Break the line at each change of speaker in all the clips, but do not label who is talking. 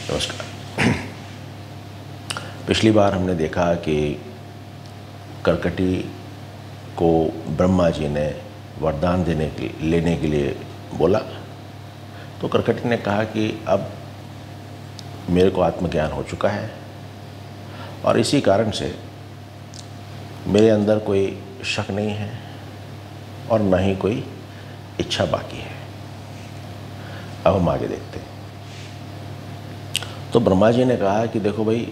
नमस्कार। पिछली बार हमने देखा कि कर्कटी को ब्रह्मा जी ने वरदान लेने के लिए बोला, तो कर्कटी ने कहा कि अब मेरे को आत्मज्ञान हो चुका है और इसी कारण से मेरे अंदर कोई शक नहीं है और न ही कोई इच्छा बाकी है। अब हम आगे देखते हैं। तो ब्रह्मा जी ने कहा कि देखो भाई,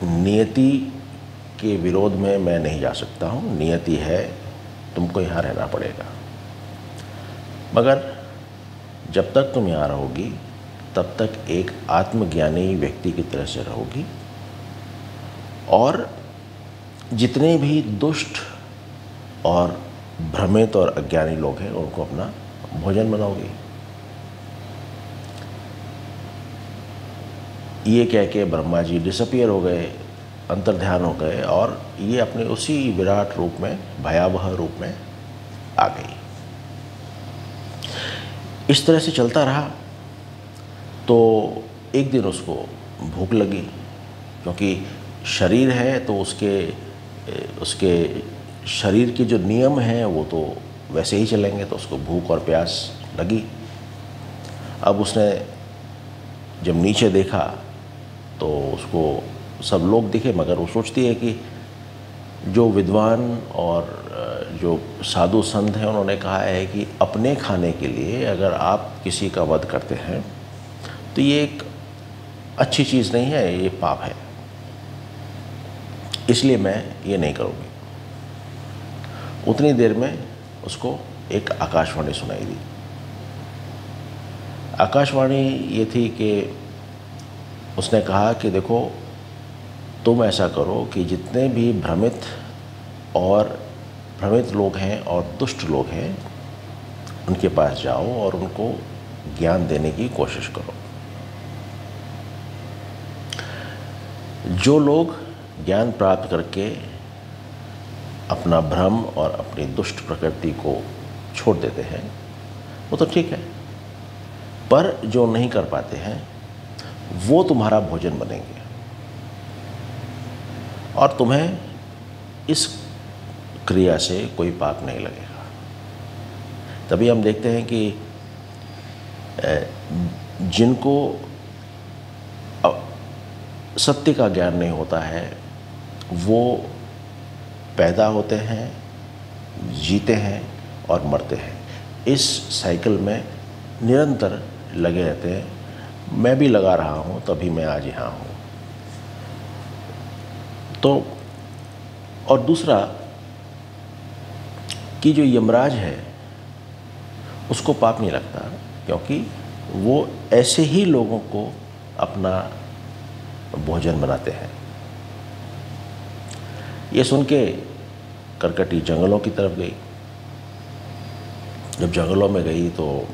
नियति के विरोध में मैं नहीं जा सकता हूँ, नियति है, तुमको यहाँ रहना पड़ेगा, मगर जब तक तुम यहाँ रहोगी तब तक एक आत्मज्ञानी व्यक्ति की तरह से रहोगी और जितने भी दुष्ट और भ्रमित और अज्ञानी लोग हैं उनको अपना भोजन बनाओगी। ये कह के ब्रह्मा जी डिसअपियर हो गए, अंतर्ध्यान हो गए और ये अपने उसी विराट रूप में, भयावह रूप में आ गई। इस तरह से चलता रहा तो एक दिन उसको भूख लगी, क्योंकि शरीर है तो उसके शरीर के जो नियम हैं वो तो वैसे ही चलेंगे, तो उसको भूख और प्यास लगी। अब उसने जब नीचे देखा तो उसको सब लोग दिखे, मगर वो सोचती है कि जो विद्वान और जो साधु संत हैं उन्होंने कहा है कि अपने खाने के लिए अगर आप किसी का वध करते हैं तो ये एक अच्छी चीज़ नहीं है, ये पाप है, इसलिए मैं ये नहीं करूँगी। उतनी देर में उसको एक आकाशवाणी सुनाई दी। आकाशवाणी ये थी कि उसने कहा कि देखो, तुम ऐसा करो कि जितने भी भ्रमित लोग हैं और दुष्ट लोग हैं उनके पास जाओ और उनको ज्ञान देने की कोशिश करो। जो लोग ज्ञान प्राप्त करके अपना भ्रम और अपनी दुष्ट प्रकृति को छोड़ देते हैं वो तो ठीक है, पर जो नहीं कर पाते हैं वो तुम्हारा भोजन बनेंगे और तुम्हें इस क्रिया से कोई पाप नहीं लगेगा। तभी हम देखते हैं कि जिनको सत्य का ज्ञान नहीं होता है वो पैदा होते हैं, जीते हैं और मरते हैं। इस साइकिल में निरंतर लगे रहते हैं। मैं भी लगा रहा हूँ, तभी मैं आज यहाँ हूँ। तो और दूसरा कि जो यमराज है उसको पाप नहीं लगता, क्योंकि वो ऐसे ही लोगों को अपना भोजन बनाते हैं। ये सुन के कर्कटी जंगलों की तरफ गई। जब जंगलों में गई तो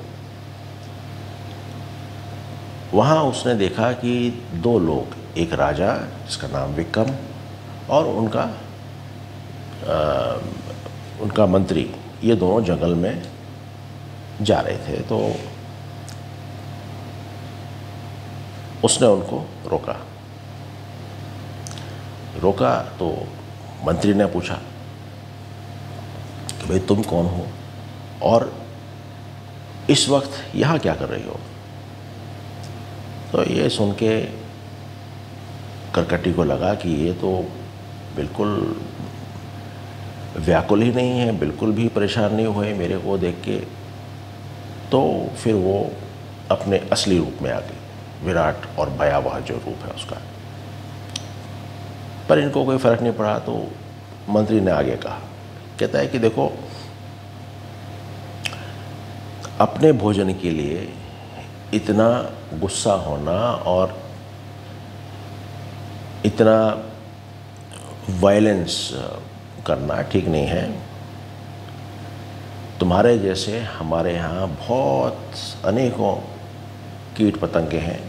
वहाँ उसने देखा कि दो लोग, एक राजा जिसका नाम विक्रम और उनका मंत्री, ये दोनों जंगल में जा रहे थे। तो उसने उनको रोका तो मंत्री ने पूछा कि भाई तुम कौन हो और इस वक्त यहाँ क्या कर रही हो? तो ये सुन के कर्कटी को लगा कि ये तो बिल्कुल व्याकुल ही नहीं है, बिल्कुल भी परेशान नहीं हुए मेरे को देख के। तो फिर वो अपने असली रूप में आ गई, विराट और भयावह जो रूप है उसका। पर इनको कोई फ़र्क नहीं पड़ा। तो मंत्री ने आगे कहा, कहता है कि देखो, अपने भोजन के लिए इतना गुस्सा होना और इतना वायलेंस करना ठीक नहीं है। तुम्हारे जैसे हमारे यहाँ बहुत अनेकों कीट पतंगे हैं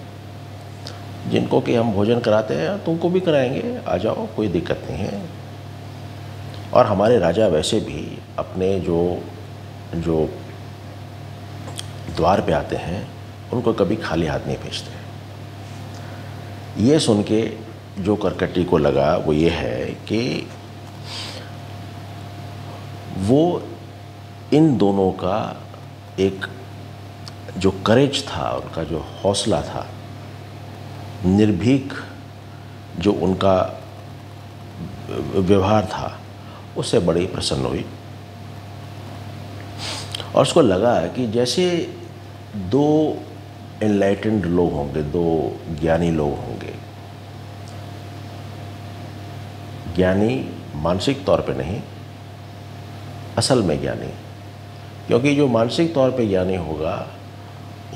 जिनको कि हम भोजन कराते हैं, तुमको भी कराएंगे, आ जाओ, कोई दिक्कत नहीं है। और हमारे राजा वैसे भी अपने जो द्वार पे आते हैं उनको कभी खाली हाथ नहीं भेजते। ये सुन के जो करकटी को लगा वो ये है कि वो इन दोनों का एक जो करेज था, उनका जो हौसला था, निर्भीक जो उनका व्यवहार था, उससे बड़ी प्रसन्न हुई। और उसको लगा कि जैसे दो एनलाइटेंड लोग होंगे, दो ज्ञानी लोग होंगे, ज्ञानी मानसिक तौर पे नहीं, असल में ज्ञानी, क्योंकि जो मानसिक तौर पे ज्ञानी होगा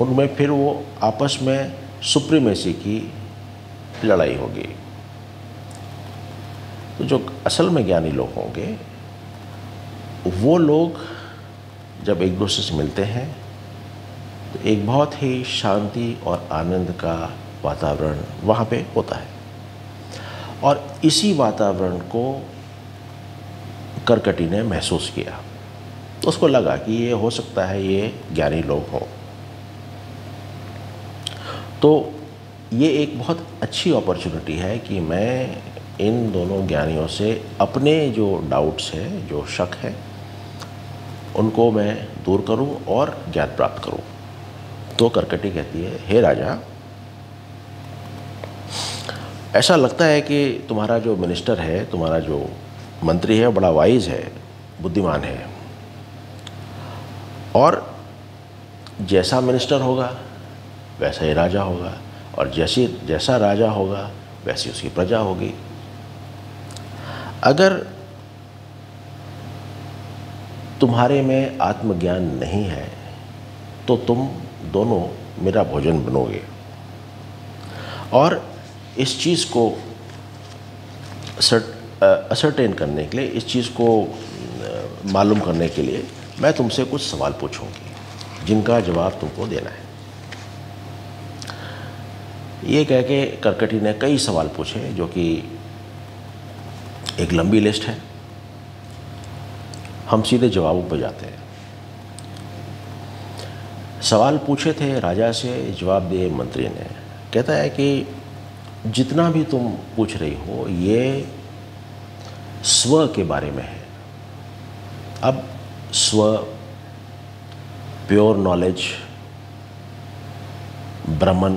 उनमें फिर वो आपस में सुप्रीमेसी की लड़ाई होगी। तो जो असल में ज्ञानी लोग होंगे वो लोग जब एक दूसरे से मिलते हैं तो एक बहुत ही शांति और आनंद का वातावरण वहाँ पे होता है। और इसी वातावरण को करकटी ने महसूस किया। तो उसको लगा कि ये हो सकता है ये ज्ञानी लोग हों। तो ये एक बहुत अच्छी अपॉर्चुनिटी है कि मैं इन दोनों ज्ञानियों से अपने जो डाउट्स हैं, जो शक है, उनको मैं दूर करूं और ज्ञान प्राप्त करूं। तो करकटी कहती है, हे राजा, ऐसा लगता है कि तुम्हारा जो मिनिस्टर है, तुम्हारा जो मंत्री है, बड़ा वाइज है, बुद्धिमान है, और जैसा मिनिस्टर होगा वैसा ही राजा होगा, और जैसा राजा होगा वैसी उसकी प्रजा होगी। अगर तुम्हारे में आत्मज्ञान नहीं है तो तुम दोनों मेरा भोजन बनोगे। और इस चीज़ को असर्टेन करने के लिए, इस चीज़ को मालूम करने के लिए मैं तुमसे कुछ सवाल पूछूंगी जिनका जवाब तुमको देना है। ये कह के करकटी ने कई सवाल पूछे, जो कि एक लंबी लिस्ट है। हम सीधे जवाबों पर जाते हैं। सवाल पूछे थे राजा से, जवाब दिए मंत्री ने। कहता है कि जितना भी तुम पूछ रही हो ये स्व के बारे में है। अब स्व, प्योर नॉलेज, ब्रह्मन,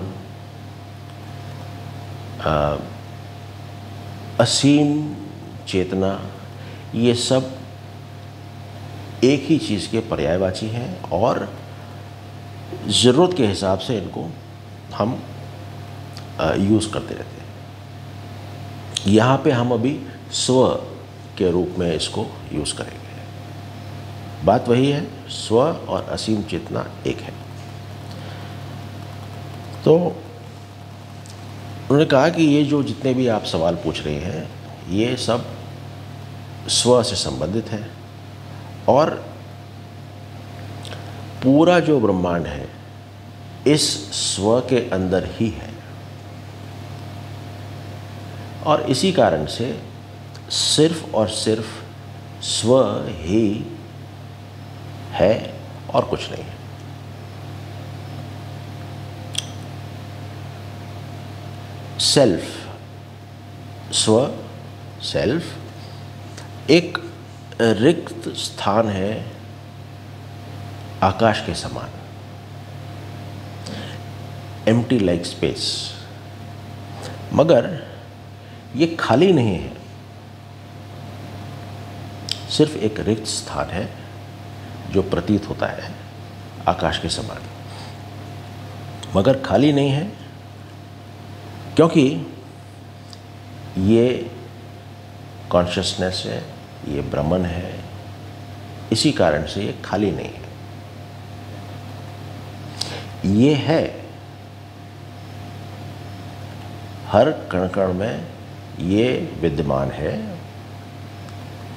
असीम चेतना, ये सब एक ही चीज़ के पर्यायवाची हैं और ज़रूरत के हिसाब से इनको हम यूज़ करते रहते हैं। यहाँ पे हम अभी स्व के रूप में इसको यूज़ करेंगे। बात वही है, स्व और असीम चेतना एक है। तो उन्होंने कहा कि ये जो जितने भी आप सवाल पूछ रहे हैं ये सब स्व से संबंधित है, और पूरा जो ब्रह्मांड है इस स्व के अंदर ही है, और इसी कारण से सिर्फ और सिर्फ स्व ही है और कुछ नहीं है। सेल्फ, स्व, सेल्फ एक रिक्त स्थान है आकाश के समान, एम्प्टी लाइक स्पेस। मगर ये खाली नहीं है, सिर्फ एक रिक्त स्थान है जो प्रतीत होता है आकाश के समान, मगर खाली नहीं है, क्योंकि ये कॉन्शियसनेस है, ये ब्रह्मन है, इसी कारण से ये खाली नहीं है। ये है हर कण कण में, ये विद्यमान है,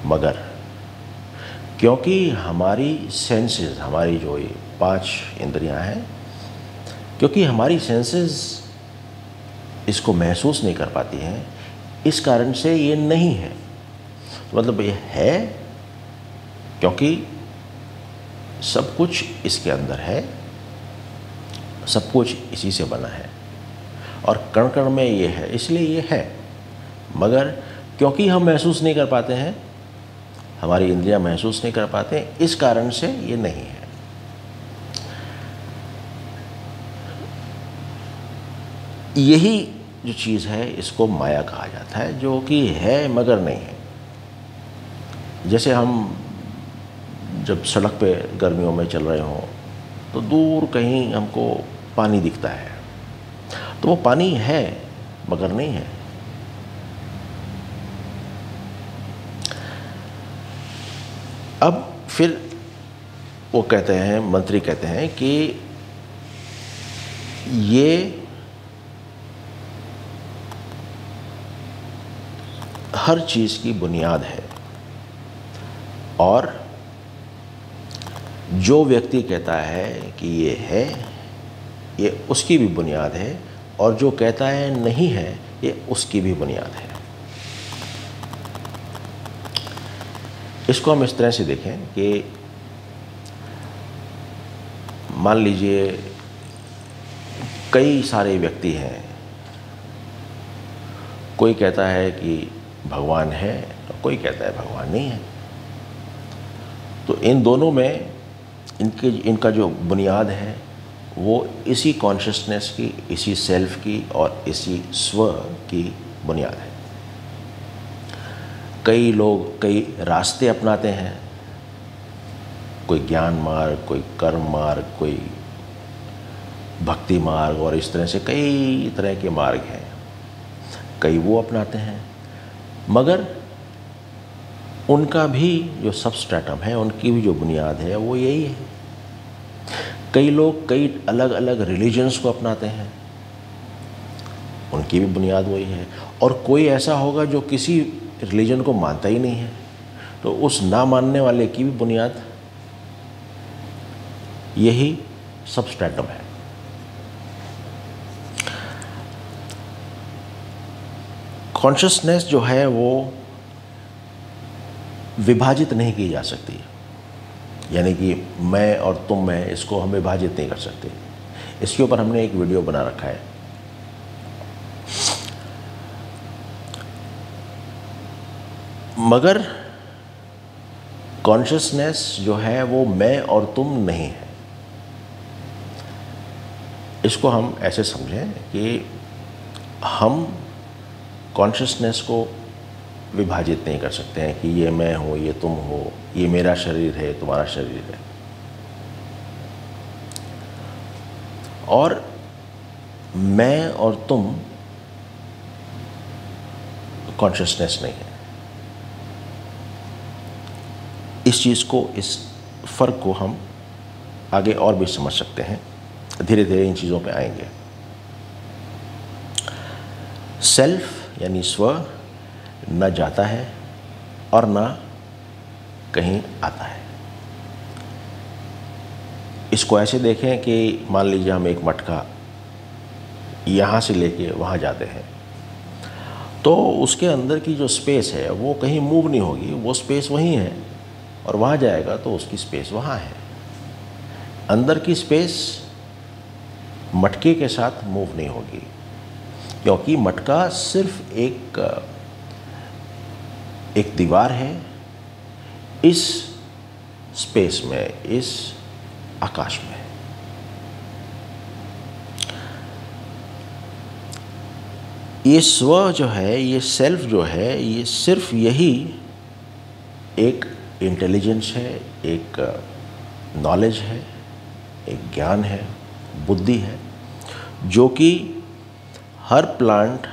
मगर क्योंकि हमारी सेंसेस, हमारी जो ये 5 इंद्रियां हैं, क्योंकि हमारी सेंसेस इसको महसूस नहीं कर पाती हैं, इस कारण से ये नहीं है। मतलब ये है क्योंकि सब कुछ इसके अंदर है, सब कुछ इसी से बना है, और कण कण में ये है, इसलिए ये है। मगर क्योंकि हम महसूस नहीं कर पाते हैं, हमारी इंद्रियां महसूस नहीं कर पाते हैं, इस कारण से ये नहीं है। यही जो चीज़ है इसको माया कहा जाता है, जो कि है मगर नहीं है। जैसे हम जब सड़क पे गर्मियों में चल रहे हों तो दूर कहीं हमको पानी दिखता है, तो वो पानी है मगर नहीं है। अब फिर वो कहते हैं, मंत्री कहते हैं कि ये हर चीज़ की बुनियाद है, और जो व्यक्ति कहता है कि ये है, ये उसकी भी बुनियाद है, और जो कहता है नहीं है, ये उसकी भी बुनियाद है। इसको हम इस तरह से देखें कि मान लीजिए कई सारे व्यक्ति हैं, कोई कहता है कि भगवान है और कोई कहता है भगवान नहीं है। तो इन दोनों में इनका जो बुनियाद है वो इसी कॉन्शियसनेस की, इसी सेल्फ की और इसी स्व की बुनियाद है। कई लोग कई रास्ते अपनाते हैं, कोई ज्ञान मार्ग, कोई कर्म मार्ग, कोई भक्ति मार्ग, और इस तरह से कई तरह के मार्ग हैं, कई वो अपनाते हैं। मगर उनका भी जो सबस्ट्रेटम है, उनकी भी जो बुनियाद है वो यही है। कई लोग कई अलग अलग रिलीजन्स को अपनाते हैं, उनकी भी बुनियाद वही है। और कोई ऐसा होगा जो किसी रिलीजन को मानता ही नहीं है, तो उस ना मानने वाले की भी बुनियाद यही सबस्ट्रेटम है। कॉन्शियसनेस जो है वो विभाजित नहीं की जा सकती, यानी कि मैं और तुम में, इसको हम विभाजित नहीं कर सकते। इसके ऊपर हमने एक वीडियो बना रखा है। मगर कॉन्शियसनेस जो है वो मैं और तुम नहीं है। इसको हम ऐसे समझें कि हम कॉन्शियसनेस को विभाजित नहीं कर सकते हैं कि ये मैं हूँ, ये तुम हो, ये मेरा शरीर है, तुम्हारा शरीर है। और मैं और तुम कॉन्शियसनेस नहीं है। इस चीज़ को, इस फ़र्क को हम आगे और भी समझ सकते हैं, धीरे धीरे इन चीज़ों पे आएंगे। सेल्फ यानी स्व न जाता है और न कहीं आता है। इसको ऐसे देखें कि मान लीजिए हम एक मटका यहाँ से लेके वहाँ जाते हैं, तो उसके अंदर की जो स्पेस है वो कहीं मूव नहीं होगी, वो स्पेस वहीं है, और वहाँ जाएगा तो उसकी स्पेस वहाँ है। अंदर की स्पेस मटके के साथ मूव नहीं होगी, क्योंकि मटका सिर्फ एक दीवार है इस स्पेस में, इस आकाश में। ये स्व जो है, ये सेल्फ जो है, ये सिर्फ यही एक इंटेलिजेंस है, एक नॉलेज है, एक ज्ञान है, बुद्धि है, जो कि हर प्लांट,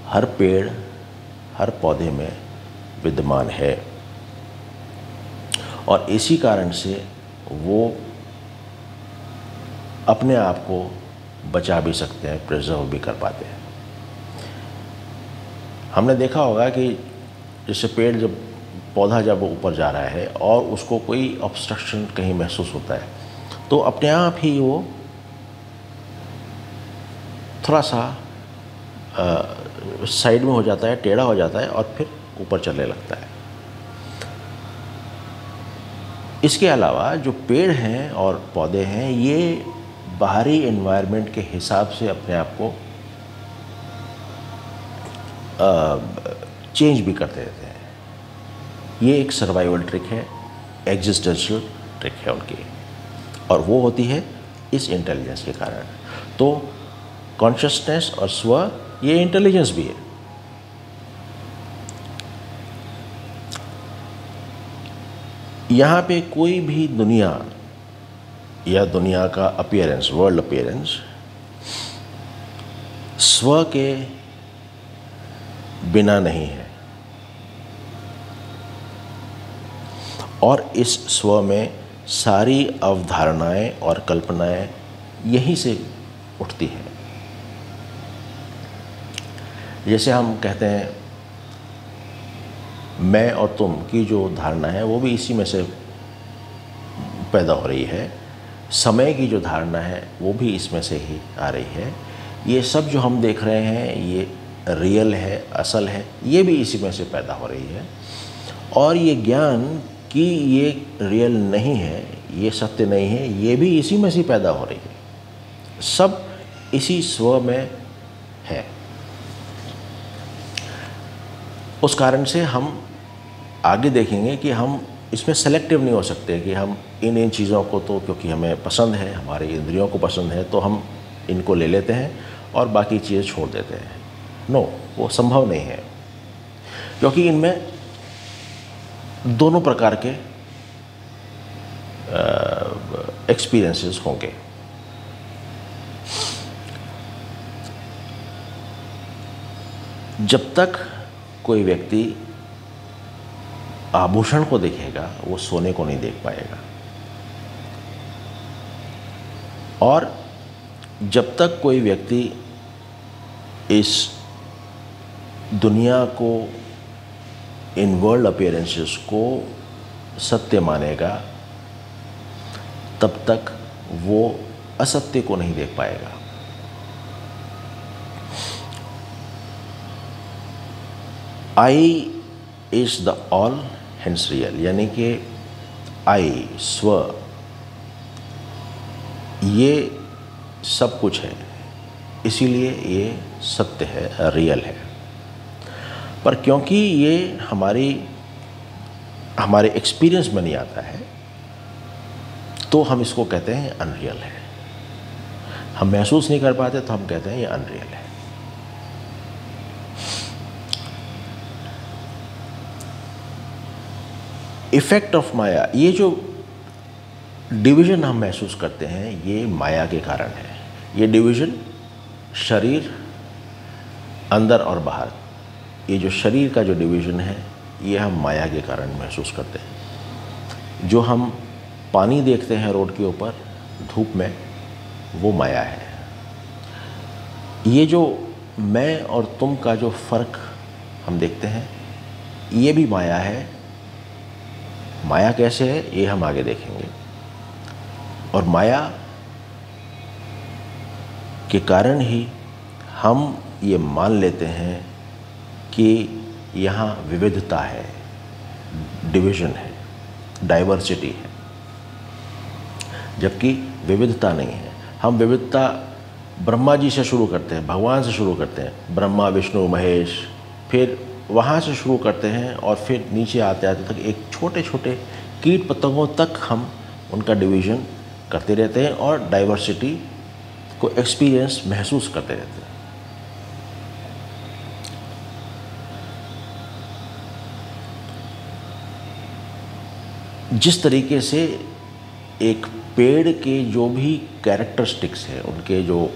हर पेड़, हर पौधे में विद्यमान है। और इसी कारण से वो अपने आप को बचा भी सकते हैं, प्रिजर्व भी कर पाते हैं। हमने देखा होगा कि जैसे पेड़, जब पौधा जब ऊपर जा रहा है और उसको कोई ऑब्स्ट्रक्शन कहीं महसूस होता है, तो अपने आप ही वो थोड़ा सा साइड में हो जाता है, टेढ़ा हो जाता है और फिर ऊपर चलने लगता है। इसके अलावा जो पेड़ हैं और पौधे हैं, ये बाहरी एनवायरनमेंट के हिसाब से अपने आप को चेंज भी करते रहते हैं। ये एक सर्वाइवल ट्रिक है, एग्जिस्टेंशियल ट्रिक है उनकी, और वो होती है इस इंटेलिजेंस के कारण। तो कॉन्शियसनेस और स्व ये इंटेलिजेंस भी है। यहाँ पे कोई भी दुनिया या दुनिया का अपीयरेंस, वर्ल्ड अपीयरेंस स्व के बिना नहीं है, और इस स्व में सारी अवधारणाएं और कल्पनाएं यहीं से उठती हैं। जैसे हम कहते हैं मैं और तुम की जो धारणा है वो भी इसी में से पैदा हो रही है, समय की जो धारणा है वो भी इसमें से ही आ रही है। ये सब जो हम देख रहे हैं ये रियल है, असल है, ये भी इसी में से पैदा हो रही है। और ये ज्ञान कि ये रियल नहीं है, ये सत्य नहीं है, ये भी इसी में से पैदा हो रही है। सब इसी स्व में है। उस कारण से हम आगे देखेंगे कि हम इसमें सेलेक्टिव नहीं हो सकते कि हम इन चीज़ों को तो क्योंकि हमें पसंद है, हमारे इंद्रियों को पसंद है, तो हम इनको ले लेते हैं और बाकी चीज़ें छोड़ देते हैं। नो, वो संभव नहीं है, क्योंकि इनमें दोनों प्रकार के एक्सपीरियंसेस होंगे। जब तक कोई व्यक्ति आभूषण को देखेगा वो सोने को नहीं देख पाएगा, और जब तक कोई व्यक्ति इस दुनिया को, इन वर्ल्ड अपीयरेंसेस को सत्य मानेगा, तब तक वो असत्य को नहीं देख पाएगा। Eye is the all hence real, यानी कि आई, स्व, ये सब कुछ है, इसीलिए ये सत्य है, रियल है। पर क्योंकि ये हमारे एक्सपीरियंस में नहीं आता है, तो हम इसको कहते हैं अनरियल है। हम महसूस नहीं कर पाते तो हम कहते हैं ये अनरियल है। इफेक्ट ऑफ माया, ये जो डिवीजन हम महसूस करते हैं ये माया के कारण है। ये डिवीजन शरीर, अंदर और बाहर, ये जो शरीर का जो डिवीजन है ये हम माया के कारण महसूस करते हैं। जो हम पानी देखते हैं रोड के ऊपर धूप में, वो माया है। ये जो मैं और तुम का जो फ़र्क हम देखते हैं ये भी माया है। माया कैसे है ये हम आगे देखेंगे। और माया के कारण ही हम ये मान लेते हैं कि यहाँ विविधता है, डिवीज़न है, डाइवर्सिटी है, जबकि विविधता नहीं है। हम विविधता ब्रह्मा जी से शुरू करते हैं, भगवान से शुरू करते हैं, ब्रह्मा विष्णु महेश, फिर वहाँ से शुरू करते हैं और फिर नीचे आते आते तक एक छोटे छोटे कीट पतंगों तक हम उनका डिवीज़न करते रहते हैं और डाइवर्सिटी को एक्सपीरियंस महसूस करते रहते हैं। जिस तरीके से एक पेड़ के जो भी कैरेक्टरिस्टिक्स हैं, उनके जो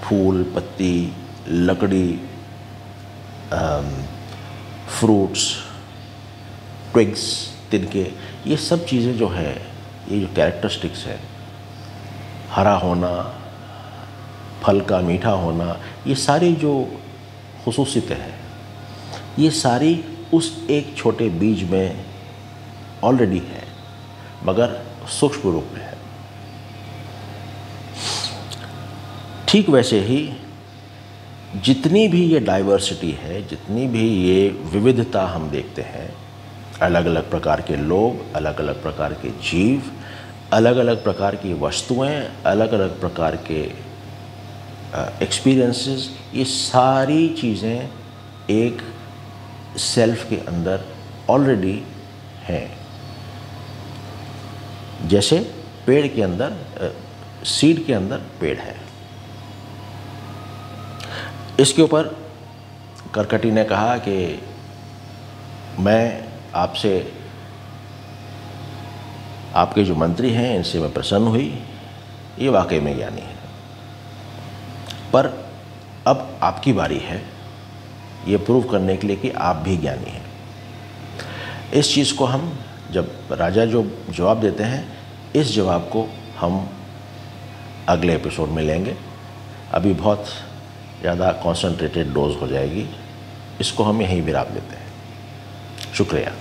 फूल, पत्ती, लकड़ी, फ्रूट्स, ट्विग्स, तिनके, ये सब चीज़ें जो है, ये जो कैरेक्टरिस्टिक्स है, हरा होना, फल का मीठा होना, ये सारी जो खुसूसियतें हैं, ये सारी उस एक छोटे बीज में ऑलरेडी है, मगर सूक्ष्म रूप में है। ठीक वैसे ही जितनी भी ये डाइवर्सिटी है, जितनी भी ये विविधता हम देखते हैं, अलग अलग प्रकार के लोग, अलग अलग प्रकार के जीव, अलग अलग प्रकार की वस्तुएं, अलग अलग प्रकार के एक्सपीरियंसेस, ये सारी चीज़ें एक सेल्फ के अंदर ऑलरेडी हैं। जैसे पेड़ के अंदर सीड के अंदर पेड़ है। इसके ऊपर करकटी ने कहा कि मैं आपसे, आपके जो मंत्री हैं इनसे मैं प्रसन्न हुई, ये वाकई में ज्ञानी है, पर अब आपकी बारी है ये प्रूव करने के लिए कि आप भी ज्ञानी हैं। इस चीज़ को हम जब राजा जो जवाब देते हैं, इस जवाब को हम अगले एपिसोड में लेंगे। अभी बहुत ज़्यादा कॉन्सेंट्रेटेड डोज हो जाएगी, इसको हम यहीं विराम देते हैं। शुक्रिया।